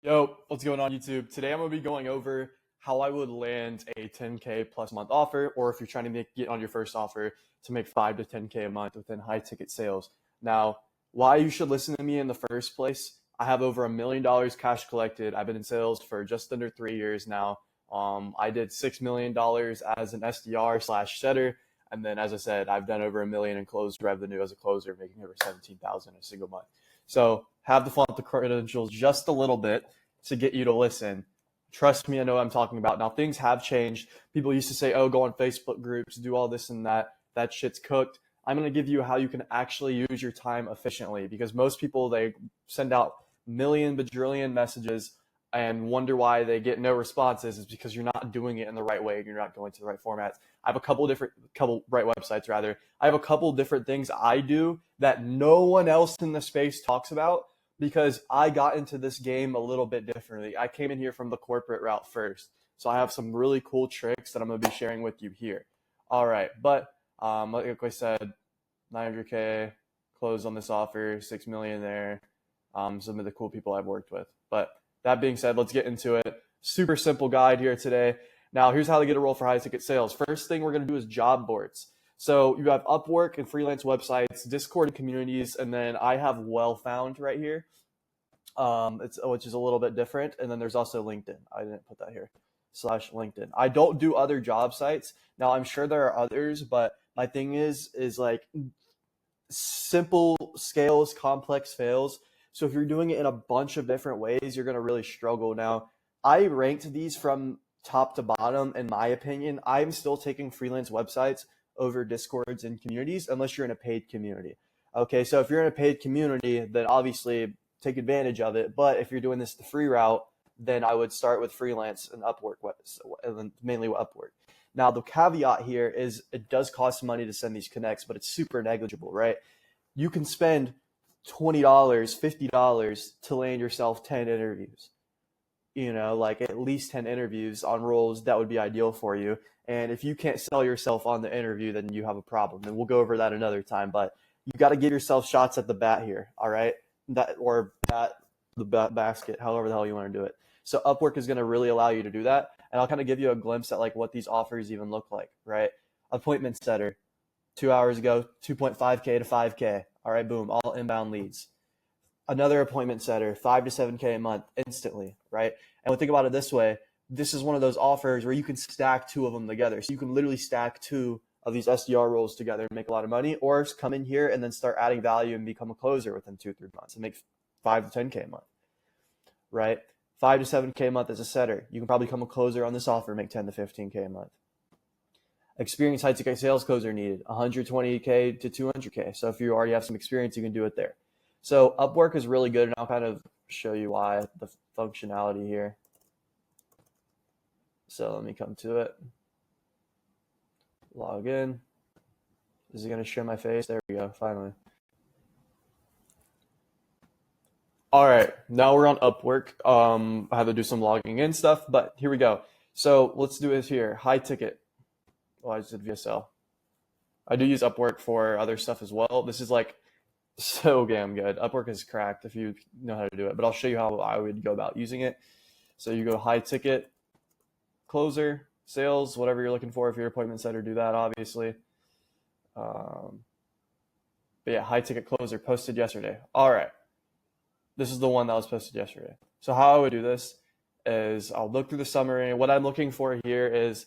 Yo, what's going on YouTube? Today I'm going to be going over how I would land a 10K plus month offer, or if you're trying to get on your first offer to make 5 to 10K a month within high ticket sales. Now, why you should listen to me in the first place? I have over $1 million cash collected. I've been in sales for just under 3 years now. I did $6 million as an SDR slash setter. And then, as I said, I've done over 1 million in closed revenue as a closer, making over 17,000 a single month. So have the flaunt the credentials just a little bit to get you to listen. Trust me, I know what I'm talking about. Now, things have changed. People used to say, oh, go on Facebook groups, do all this and that. That shit's cooked. I'm going to give you how you can actually use your time efficiently, because most people, they send out million, bajillion messages and wonder why they get no responses. Is because you're not doing it in the right way. You're not going to the right formats. I have a couple right websites rather. I have a couple different things I do that no one else in the space talks about, because I got into this game a little bit differently. I came in here from the corporate route first. So I have some really cool tricks that I'm going to be sharing with you here. All right. But like I said, 900K closed on this offer, 6 million there. Some of the cool people I've worked with. But that being said, let's get into it. Super simple guide here today. Now, here's how to get a role for high ticket sales. First thing we're going to do is job boards. So you have Upwork and freelance websites, Discord communities, and then I have Wellfound right here, which is a little bit different. And then there's also LinkedIn. I didn't put that here, / LinkedIn. I don't do other job sites. Now, I'm sure there are others, but my thing is like simple scales, complex fails. So if you're doing it in a bunch of different ways, you're going to really struggle. Now, I ranked these from top to bottom. In my opinion, I'm still taking freelance websites over Discords and communities, unless you're in a paid community. Okay, so if you're in a paid community, then obviously take advantage of it. But if you're doing this the free route, then I would start with freelance and Upwork, and mainly Upwork. Now, the caveat here is it does cost money to send these connects, but it's super negligible, right? You can spend $20, $50 to land yourself 10 interviews. Like at least 10 interviews on roles that would be ideal for you. And if you can't sell yourself on the interview, then you have a problem. And we'll go over that another time. But you got to give yourself shots at the bat here, all right? The basket, however the hell you want to do it. So Upwork is going to really allow you to do that. And I'll kind of give you a glimpse at like what these offers even look like, right? Appointment setter, 2 hours ago, 2.5K to 5K. All right, boom, all inbound leads. Another appointment setter, 5 to 7K a month instantly, right? And we'll think about it this way. This is one of those offers where you can stack two of them together. So you can literally stack two of these SDR roles together and make a lot of money, or come in here and then start adding value and become a closer within 2-3 months and make 5 to 10K a month, right? 5 to 7K a month as a setter. You can probably become a closer on this offer and make 10 to 15K a month. Experienced high ticket sales closer needed, 120K to 200K. So if you already have some experience, you can do it there. So Upwork is really good, and I'll kind of show you why, the functionality here. So let me come to it. Log in. Is it going to show my face? There we go, finally. All right, now we're on Upwork. I have to do some logging in stuff, but here we go. So let's do this here. High ticket. Oh, I just did VSL. I do use Upwork for other stuff as well. This is like so damn good. Upwork is cracked if you know how to do it, but I'll show you how I would go about using it. So you go high ticket, closer, sales, whatever you're looking for. If you're an appointment setter, do that, obviously. But yeah, high ticket closer posted yesterday. All right. This is the one that was posted yesterday. So how I would do this is I'll look through the summary. What I'm looking for here is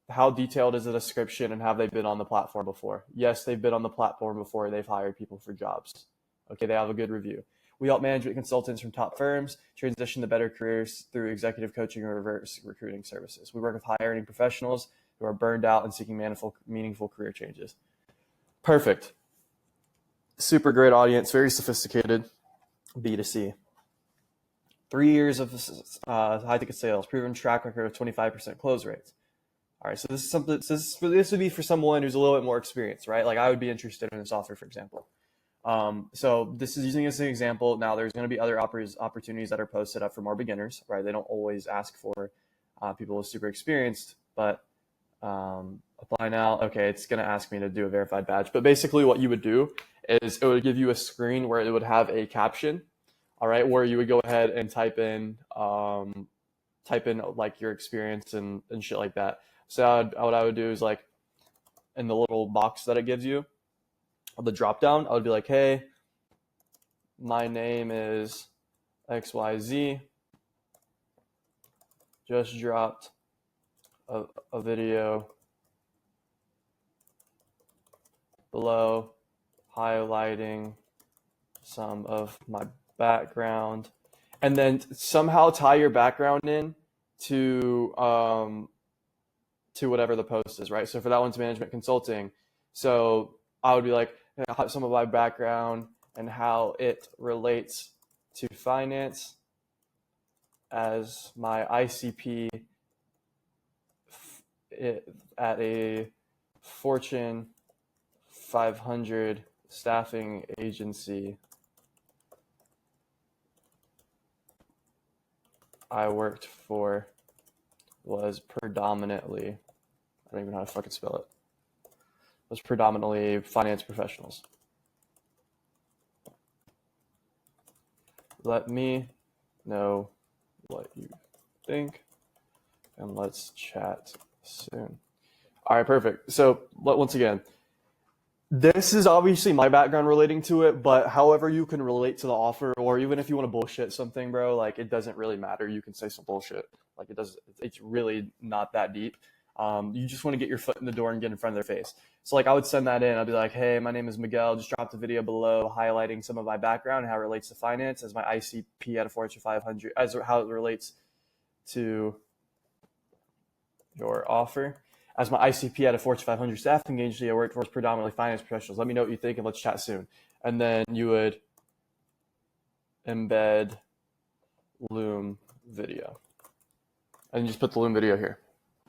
how detailed is the description and have they been on the platform before? Yes, they've been on the platform before. They've hired people for jobs. Okay, they have a good review. We help management consultants from top firms transition to better careers through executive coaching or reverse recruiting services. We work with high-earning professionals who are burned out and seeking meaningful career changes. Perfect. Super great audience, very sophisticated. B2C. 3 years of high ticket sales, proven track record of 25% close rates. All right, so this is something. This would be for someone who's a little bit more experienced, right? Like I would be interested in this offer, for example. So this is using as an example. Now there's going to be other opportunities that are posted up for more beginners, right? They don't always ask for people with super experienced, but apply now. Okay, it's going to ask me to do a verified badge. But basically what you would do is it would give you a screen where it would have a caption all right, where you would go ahead and type in like your experience and shit like that. So what I would do is like in the little box that it gives you, the drop down, I would be like, hey, my name is XYZ, just dropped a video below highlighting some of my background, and then somehow tie your background in to whatever the post is, right? So for that one's management consulting. So I would be like, some of my background and how it relates to finance as my ICP at a Fortune 500 staffing agency I worked for was predominantly, I don't even know how to fucking spell it, was predominantly finance professionals. Let me know what you think, and let's chat soon. All right, perfect. So once again, this is obviously my background relating to it, but however you can relate to the offer, or even if you want to bullshit something, bro, like it doesn't really matter. You can say some bullshit. Like it's really not that deep. You just want to get your foot in the door and get in front of their face. So like I would send that in. I'd be like, hey, my name is Miguel. Just dropped a video below highlighting some of my background and how it relates to finance as my ICP at a Fortune 500, as how it relates to your offer. As my ICP at a Fortune 500 staffing agency I worked for predominantly finance professionals. Let me know what you think and let's chat soon. And then you would embed Loom video. And just put the Loom video here,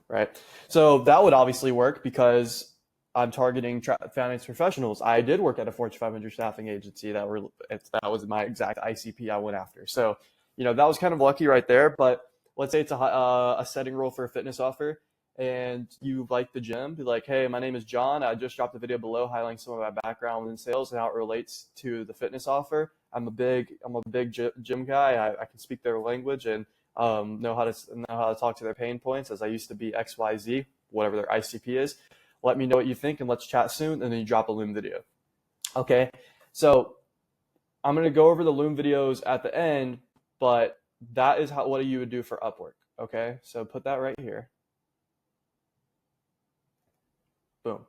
right? So that would obviously work because I'm targeting finance professionals. I did work at a Fortune 500 staffing agency that was my exact ICP I went after. So, that was kind of lucky right there. But let's say it's a setting role for a fitness offer, and you like the gym, be like, hey, my name is John. I just dropped a video below highlighting some of my background in sales and how it relates to the fitness offer. I'm a big gym guy. I can speak their language and know how to talk to their pain points, as I used to be XYZ, whatever their ICP is. Let me know what you think and let's chat soon. And then you drop a Loom video. Okay. So I'm going to go over the Loom videos at the end, but that is what you would do for Upwork. Okay. So put that right here. Boom.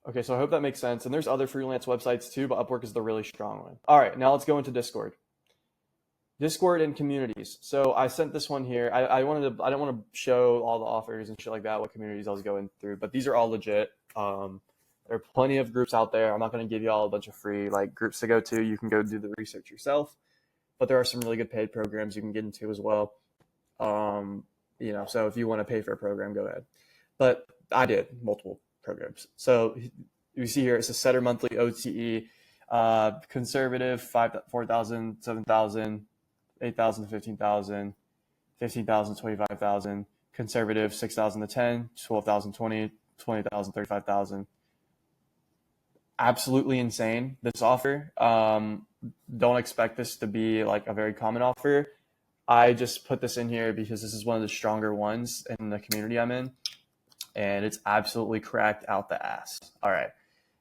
Okay, so I hope that makes sense. And there's other freelance websites too, but Upwork is the really strong one. All right, now let's go into Discord. Discord and communities. So I sent this one here. I don't want to show all the offers and shit like that, what communities I was going through, but these are all legit. There are plenty of groups out there. I'm not going to give you all a bunch of free groups to go to. You can go do the research yourself, but there are some really good paid programs you can get into as well. So if you want to pay for a program, go ahead. But I did multiple programs. So you see here, it's a setter monthly OTE, conservative 4,000, 7,000, 8,000 to 15,000, 15,000, 25,000, conservative 6,000 to 10, 12,000, 20, 20,000, 35,000. Absolutely insane, this offer. Don't expect this to be like a very common offer. I just put this in here because this is one of the stronger ones in the community I'm in, and it's absolutely cracked out the ass. All right.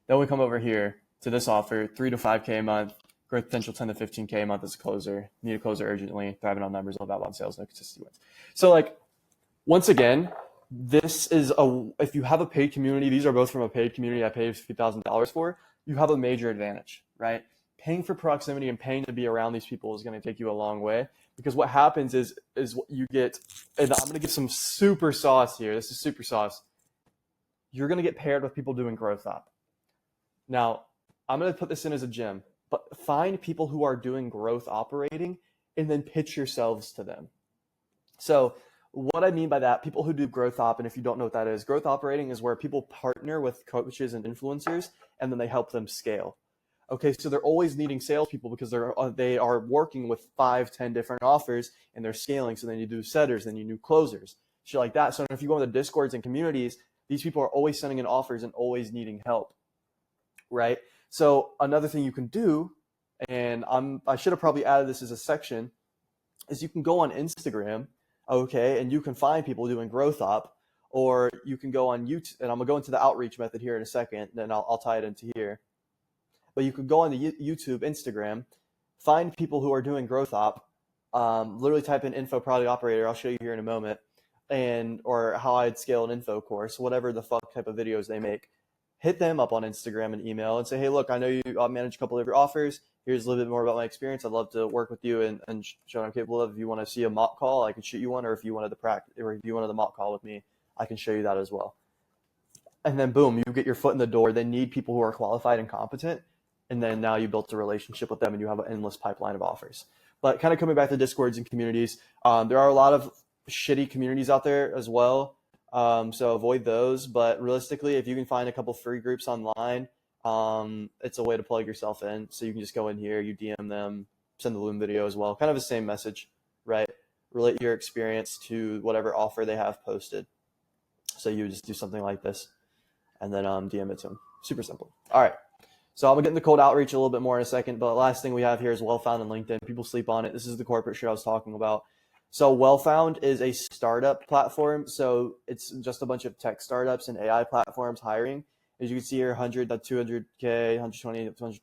Then we come over here to this offer, 3 to 5K a month, growth potential 10 to 15K a month as a closer. Need a closer urgently, thriving on numbers, all about sales, no consistency wins. So once again, this is if you have a paid community, these are both from a paid community I paid $50,000 for, you have a major advantage, right? Paying for proximity and paying to be around these people is going to take you a long way, because what happens is what you get, and I'm going to give some super sauce here. This is super sauce. You're going to get paired with people doing growth op. Now, I'm going to put this in as a gym, but find people who are doing growth operating and then pitch yourselves to them. So what I mean by that, people who do growth op, and if you don't know what that is, growth operating is where people partner with coaches and influencers, and then they help them scale. Okay, so they're always needing salespeople because they are working with 5-10 different offers and they're scaling. So then you do setters, then you do closers, shit like that. So if you go into Discords and communities, these people are always sending in offers and always needing help, right? So another thing you can do, and I should have probably added this as a section, is you can go on Instagram, okay, and you can find people doing growth op, or you can go on YouTube, and I'm gonna go into the outreach method here in a second, then I'll tie it into here. But you could go on the YouTube, Instagram, find people who are doing growth op, literally type in info product operator. I'll show you here in a moment, and or how I'd scale an info course, whatever the fuck type of videos they make. Hit them up on Instagram and email and say, hey, look, I know you manage a couple of your offers. Here's a little bit more about my experience. I'd love to work with you and show what I'm capable of. If you want to see a mock call, I can shoot you one, or if you wanted to practice, or if you wanted the mock call with me, I can show you that as well. And then boom, you get your foot in the door. They need people who are qualified and competent. And then now you built a relationship with them and you have an endless pipeline of offers. But kind of coming back to Discords and communities, there are a lot of shitty communities out there as well. So avoid those. But realistically, if you can find a couple free groups online, it's a way to plug yourself in. So you can just go in here, you DM them, send the Loom video as well. Kind of the same message, right? Relate your experience to whatever offer they have posted. So you just do something like this and then DM it to them. Super simple. All right. So I'm going to get into cold outreach a little bit more in a second, but the last thing we have here is Wellfound and LinkedIn. People sleep on it. This is the corporate shit I was talking about. So Wellfound is a startup platform. So it's just a bunch of tech startups and AI platforms hiring. As you can see here, 100, 200K, 120,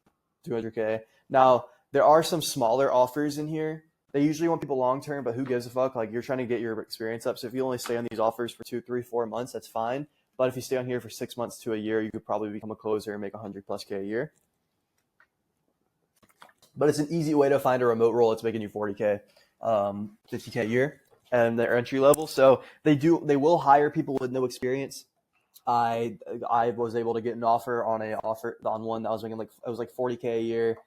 200K. Now, there are some smaller offers in here. They usually want people long-term, but who gives a fuck? Like, you're trying to get your experience up. So if you only stay on these offers for 2, 3, 4 months, that's fine. But if you stay on here for 6 months to a year, you could probably become a closer and make 100+K a year. But it's an easy way to find a remote role that's making you 40K, 50K a year, and they're entry level. So they will hire people with no experience. I was able to get an offer on one that was making it was like 40K a year,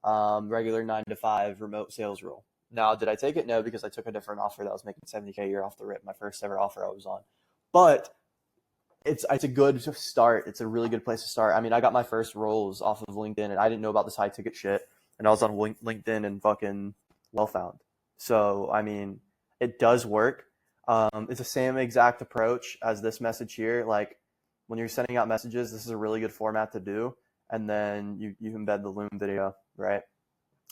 regular 9 to 5 remote sales role. Now, did I take it? No, because I took a different offer that was making 70K a year off the rip. My first ever offer I was on, but it's a good start. It's a really good place to start. I mean, I got my first roles off of LinkedIn, and I didn't know about this high ticket shit, and I was on LinkedIn and fucking Wellfound. So I mean, it does work. It's the same exact approach as this message here. Like, when you're sending out messages, this is a really good format to do, and then you embed the Loom video, right?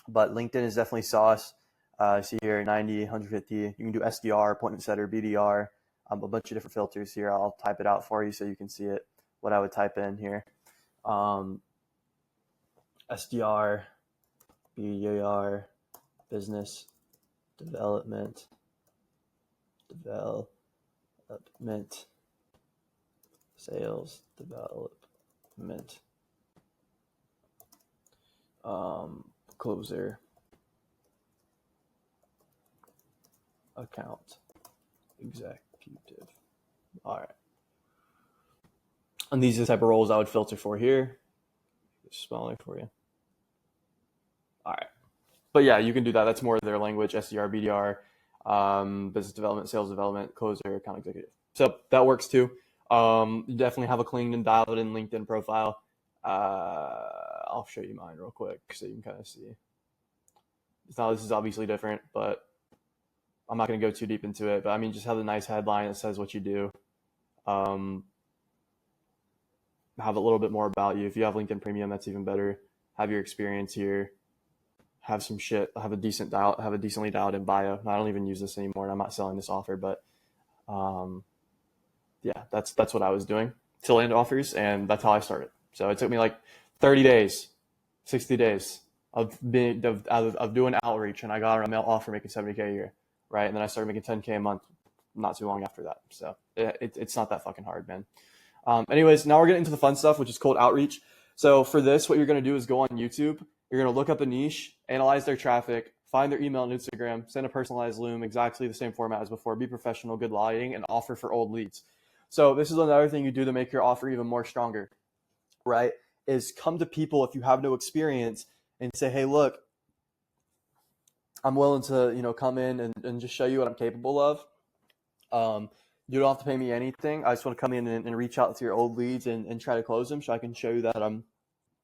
But LinkedIn is definitely sauce. See here, 90, 150. You can do SDR, appointment setter, BDR, a bunch of different filters here. I'll type it out for you so you can see it, what I would type in here. SDR, BDR, business development, sales development, closer, account executive. All right. And these are the type of roles I would filter for here. Smaller for you. All right. But yeah, you can do that. That's more their language, SDR, BDR, business development, sales development, closer, account executive. So that works too. You definitely have a clean and dialed in LinkedIn profile. I'll show you mine real quick so you can kind of see. This is obviously different, but I'm not going to go too deep into it. But I mean, just have a nice headline that says what you do. Have a little bit more about you. If you have LinkedIn Premium, that's even better. Have your experience here. Have some shit. Have a decently dialed in bio. I don't even use this anymore, and I'm not selling this offer, but yeah, that's what I was doing to land offers, and that's how I started. So it took me like 30 days, 60 days of doing outreach, and I got a mail offer making 70K a year, right? And then I started making 10K a month not too long after that. So it's not that fucking hard, man. Anyways, now we're getting into the fun stuff, which is cold outreach. So for this, what you're going to do is go on YouTube. You're going to look up a niche, analyze their traffic, find their email and Instagram, send a personalized Loom, exactly the same format as before, be professional, good lighting, and offer for old leads. So this is another thing you do to make your offer even more stronger, right? Is come to people if you have no experience and say, hey, look, I'm willing to, come in and just show you what I'm capable of. You don't have to pay me anything. I just want to come in and reach out to your old leads and try to close them, so I can show you that I'm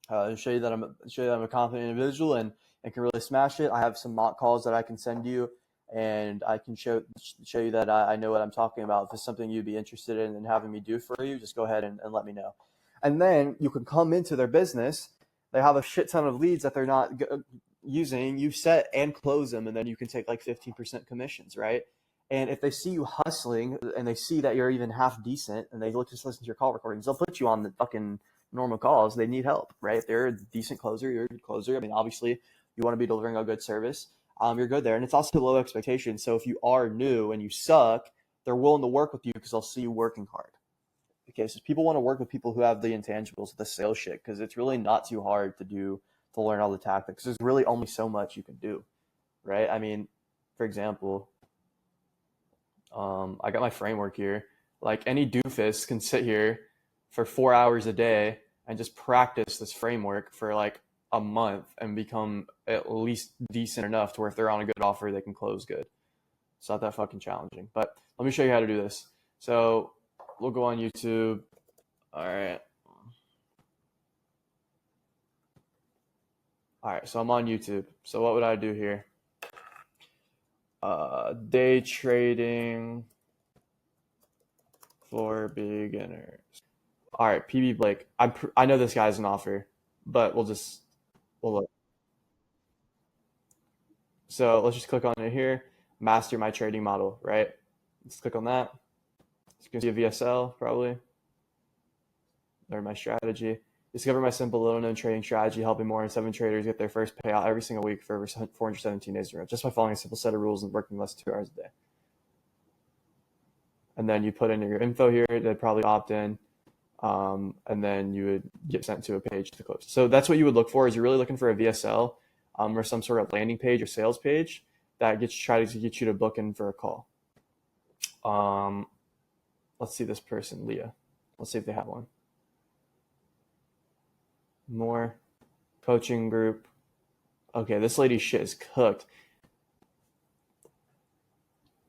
a confident individual and can really smash it. I have some mock calls that I can send you, and I can show you that I know what I'm talking about. If it's something you'd be interested in having me do for you, just go ahead and let me know. And then you can come into their business. They have a shit ton of leads that they're not using, you set and close them, and then you can take like 15% commissions, right? And if they see you hustling and they see that you're even half decent and they just listen to your call recordings, they'll put you on the fucking normal calls. They need help, right? If they're a decent closer, you're a good closer. I mean, obviously, you want to be delivering a good service. You're good there. And it's also low expectations. So if you are new and you suck, they're willing to work with you because they'll see you working hard. Okay, so people want to work with people who have the intangibles, the sales shit, because it's really not too hard to learn all the tactics. There's really only so much you can do, right? I mean, for example, I got my framework here. Like any doofus can sit here for 4 hours a day and just practice this framework for like a month and become at least decent enough to where if they're on a good offer, they can close good. It's not that fucking challenging. But let me show you how to do this. So we'll go on YouTube. All right. All right, so I'm on YouTube. So what would I do here? Day trading for beginners. All right, PB Blake. I know this guy's an offer, but we'll look. So let's just click on it here. Master my trading model, right? Let's click on that. You can see a VSL probably. Learn my strategy. Discover my simple little known trading strategy, helping more than 7 traders get their first payout every single week for over 417 days in a row, just by following a simple set of rules and working less than 2 hours a day. And then you put in your info here. They'd probably opt in. And then you would get sent to a page to close. So that's what you would look for. Is you're really looking for a VSL or some sort of landing page or sales page that tries to get you to book in for a call. Let's see this person, Leah. Let's see if they have one. More coaching group. Okay, this lady's shit is cooked.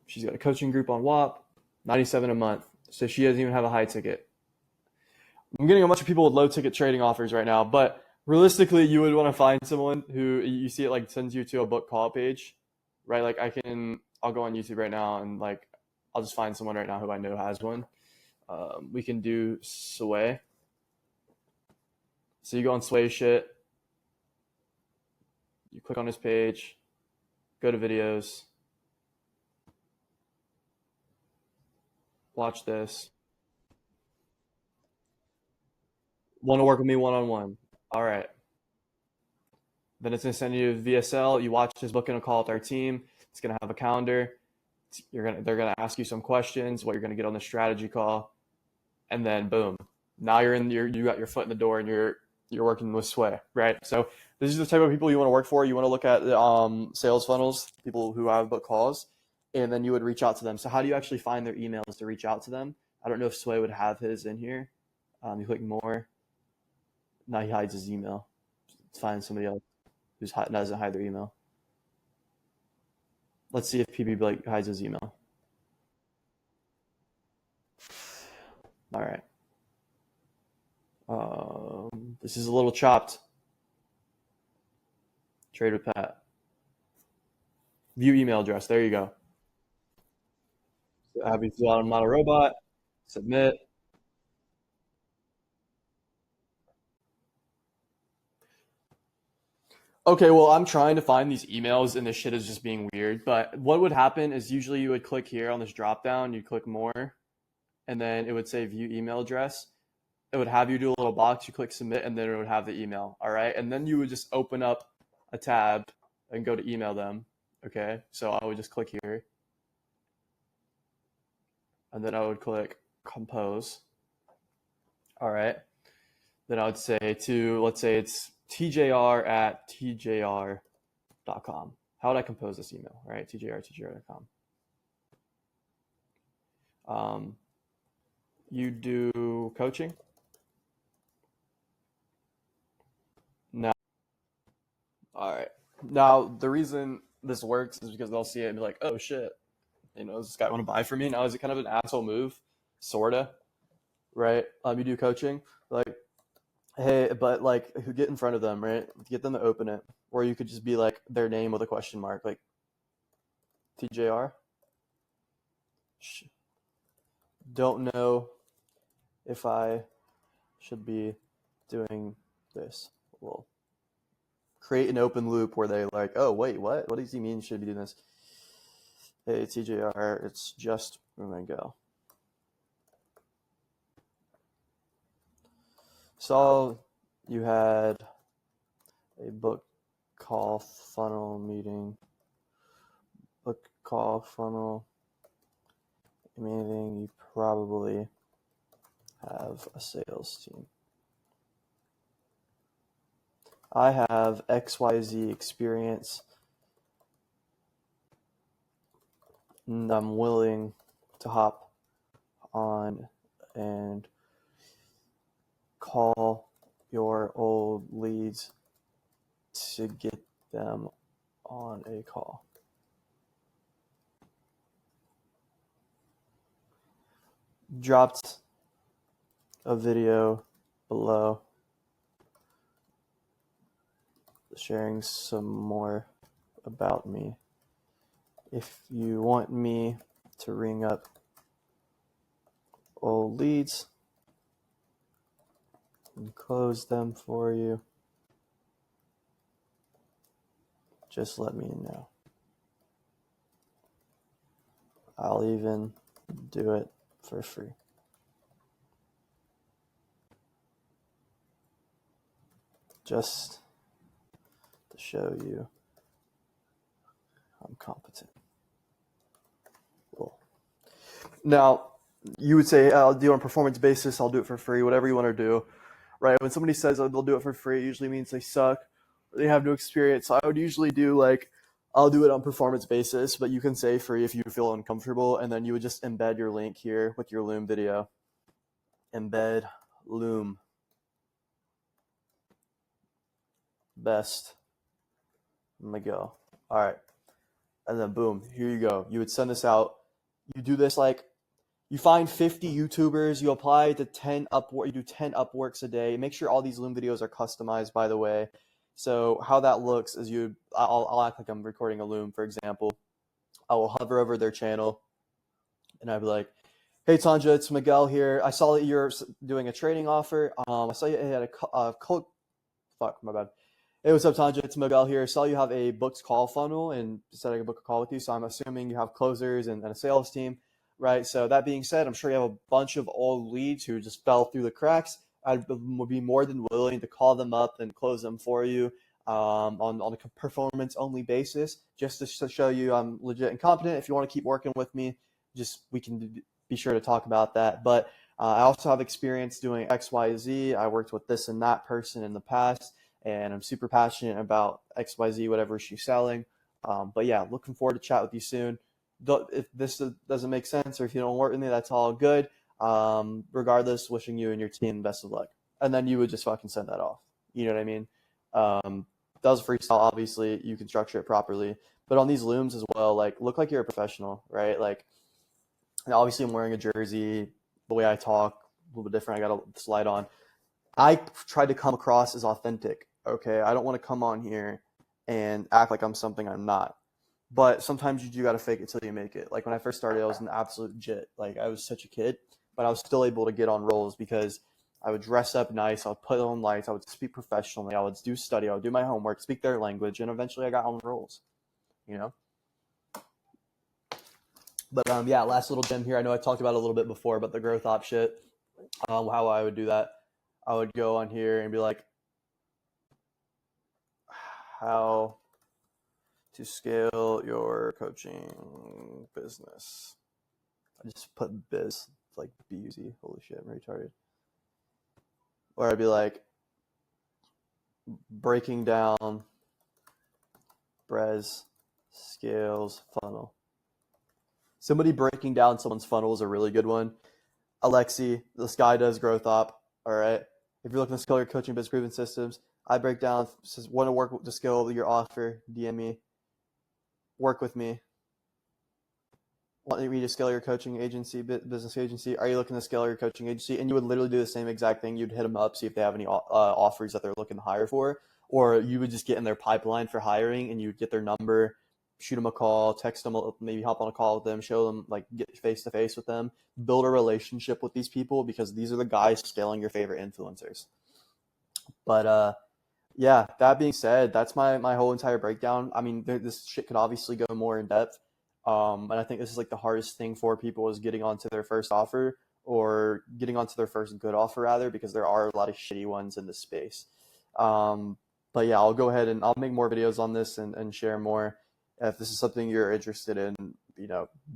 She's got a coaching group on WAP, $97 a month. So she doesn't even have a high ticket. I'm getting a bunch of people with low ticket trading offers right now, but realistically, you would want to find someone who you see it like sends you to a book call page, right? Like I'll go on YouTube right now and like I'll just find someone right now who I know has one. We can do Sway. So you go on Sway shit, you click on his page, go to videos, watch this. Want to work with me one-on-one. All right. Then it's going to send you a VSL. You watch his book in a call with our team. It's going to have a calendar. They're going to ask you some questions, what you're going to get on the strategy call. And then boom. Now you got your foot in the door and you're working with Sway, right? So this is the type of people you want to work for. You want to look at sales funnels, people who have book calls, and then you would reach out to them. So how do you actually find their emails to reach out to them? I don't know if Sway would have his in here. You click more. Now he hides his email. Let's find somebody else who doesn't hide their email. Let's see if PB Blake hides his email. All right. This is a little chopped. Trade with Pat. View email address. There you go. So have you fill out a model robot. Submit. Okay, well, I'm trying to find these emails and this shit is just being weird. But what would happen is usually you would click here on this drop down, you click more, and then it would say view email address. It would have you do a little box, you click submit, and then it would have the email. All right. And then you would just open up a tab and go to email them. Okay. So I would just click here. And then I would click compose. All right. Then I would say let's say it's tjr@tjr.com. How would I compose this email? All right. tjr@tjr.com. You do coaching? No. All right. Now, the reason this works is because they'll see it and be like, oh shit, does this guy want to buy from me? Now, is it kind of an asshole move? Sorta, right? You do coaching, like, hey, but like, who get in front of them, right? Get them to open it. Or you could just be like their name with a question mark, like TJR. Don't know if I should be doing this. Little create an open loop where they like, oh wait, what does he mean should be doing this? Hey, TJR, it's just Miguel. So you had a book call funnel meeting, book call funnel meeting. You probably have a sales team. I have XYZ experience, and I'm willing to hop on and call your old leads to get them on a call. Dropped a video below sharing some more about me. If you want me to ring up old leads and close them for you, just let me know. I'll even do it for free. Just to show you I'm competent. Cool. Now, you would say, I'll do it on a performance basis, I'll do it for free, whatever you want to do, right? When somebody says they'll do it for free, it usually means they suck, or they have no experience. So I would usually do like, I'll do it on performance basis, but you can say free if you feel uncomfortable, and then you would just embed your link here with your Loom video. Embed Loom. Best Miguel. All right. And then boom, here you go. You would send this out. You do this like, you find 50 YouTubers, you apply to 10 Upwork, you do 10 Upworks a day. Make sure all these Loom videos are customized, by the way. So how that looks is I'll act like I'm recording a Loom, for example. I will hover over their channel and I'd be like, hey Tanja, it's Miguel here. I saw that you're doing a trading offer. I saw you had a code. Fuck, my bad. Hey, what's up, Tanja? It's Miguel here. I saw you have a booked call funnel and said I could book a call with you. So I'm assuming you have closers and a sales team, right? So that being said, I'm sure you have a bunch of old leads who just fell through the cracks. I would be more than willing to call them up and close them for you on a performance only basis, just to show you I'm legit and competent. If you want to keep working with me, we can be sure to talk about that. But I also have experience doing XYZ. I worked with this and that person in the past, and I'm super passionate about XYZ, whatever she's selling. But yeah, looking forward to chat with you soon. If this doesn't make sense or if you don't work with me, that's all good. Regardless, wishing you and your team best of luck. And then you would just fucking send that off. You know what I mean? That was freestyle. Obviously, you can structure it properly. But on these Looms as well, like, look like you're a professional, right? Like, obviously I'm wearing a jersey. The way I talk, a little bit different. I got a slide on. I tried to come across as authentic. Okay, I don't want to come on here and act like I'm something I'm not. But sometimes you do got to fake it till you make it. Like when I first started, I was an absolute jit. Like I was such a kid, but I was still able to get on roles because I would dress up nice. I would put on lights. I would speak professionally. I would do study. I would do my homework, speak their language, and eventually I got on roles. You know. But yeah, last little gem here. I know I talked about it a little bit before, but the growth op shit. How I would do that. I would go on here and be like, how to scale your coaching business. I just put biz, like B-U-Z. Holy shit, I'm retarded. Or I'd be like, breaking down Brez Scales funnel. Somebody breaking down someone's funnel is a really good one. Alexi, this guy does growth op. All right. If you're looking to scale your coaching business proven systems, I break down, want to work to scale your offer, DM me, work with me. Want me to scale your coaching agency, business agency? Are you looking to scale your coaching agency? And you would literally do the same exact thing. You'd hit them up, see if they have any offers that they're looking to hire for, or you would just get in their pipeline for hiring and you'd get their number, shoot them a call, text them, maybe hop on a call with them, show them, like, get face to face with them, build a relationship with these people because these are the guys scaling your favorite influencers. But Yeah, that being said, that's my whole entire breakdown. I mean, this shit could obviously go more in depth. And I think this is like the hardest thing for people is getting onto their first offer or getting onto their first good offer rather, because there are a lot of shitty ones in this space. Um, but yeah, I'll go ahead and I'll make more videos on this and share more. If this is something you're interested in,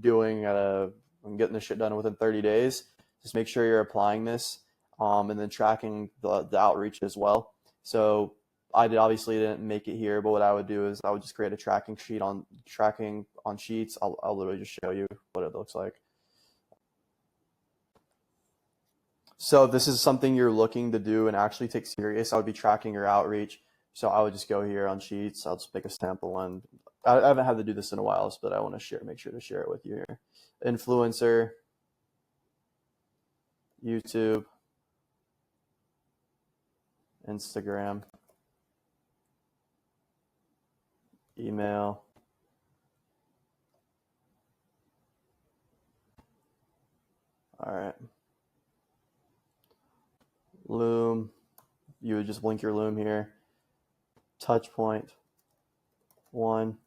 doing and getting this shit done within 30 days, just make sure you're applying this, and then tracking the outreach as well. So obviously didn't make it here, but what I would do is I would just create a tracking on Sheets. I'll literally just show you what it looks like. So if this is something you're looking to do and actually take serious, I would be tracking your outreach. So I would just go here on Sheets. I'll just make a sample one. I haven't had to do this in a while, but I want to make sure to share it with you here. Influencer, YouTube, Instagram, email. All right. Loom. You would just link your Loom here. Touch point. 1.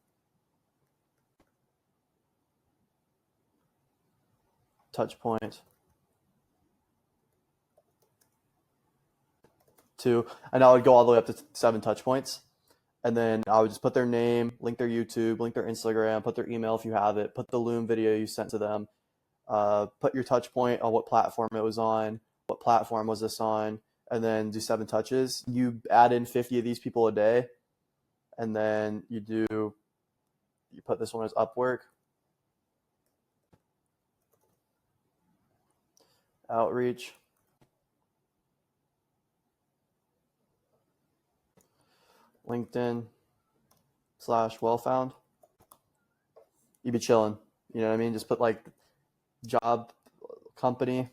Touch point. 2. And I would go all the way up to 7 touch points. And then I would just put their name, link their YouTube, link their Instagram, put their email if you have it, put the Loom video you sent to them, put your touch point on what platform it was on, what platform was this on, and then do 7 touches. You add in 50 of these people a day, and then you put this one as Upwork, outreach, LinkedIn /wellfound. You'd be chilling. You know what I mean? Just put like job, company,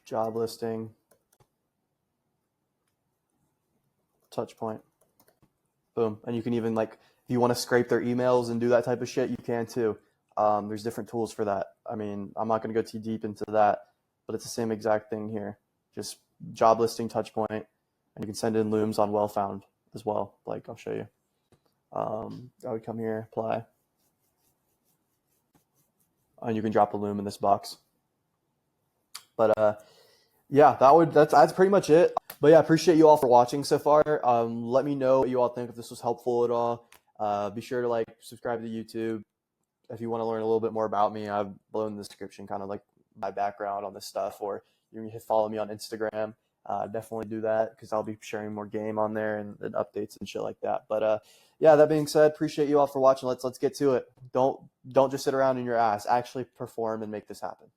job listing, touch point. Boom. And you can even if you want to scrape their emails and do that type of shit, you can too. There's different tools for that. I mean, I'm not going to go too deep into that, but it's the same exact thing here. Just job listing, touch point, and you can send in Looms on Wellfound as well. I'll show you. I would come here, apply, and you can drop a Loom in this box. But yeah, that's pretty much it. But yeah, appreciate you all for watching so far. Let me know what you all think, if this was helpful at all. Be sure to subscribe to YouTube. If you want to learn a little bit more about me, I've below in the description kind of my background on this stuff, or you can follow me on Instagram. Definitely do that because I'll be sharing more game on there and updates and shit like that. But yeah, that being said, appreciate you all for watching. Let's get to it. Don't just sit around in your ass. Actually perform and make this happen.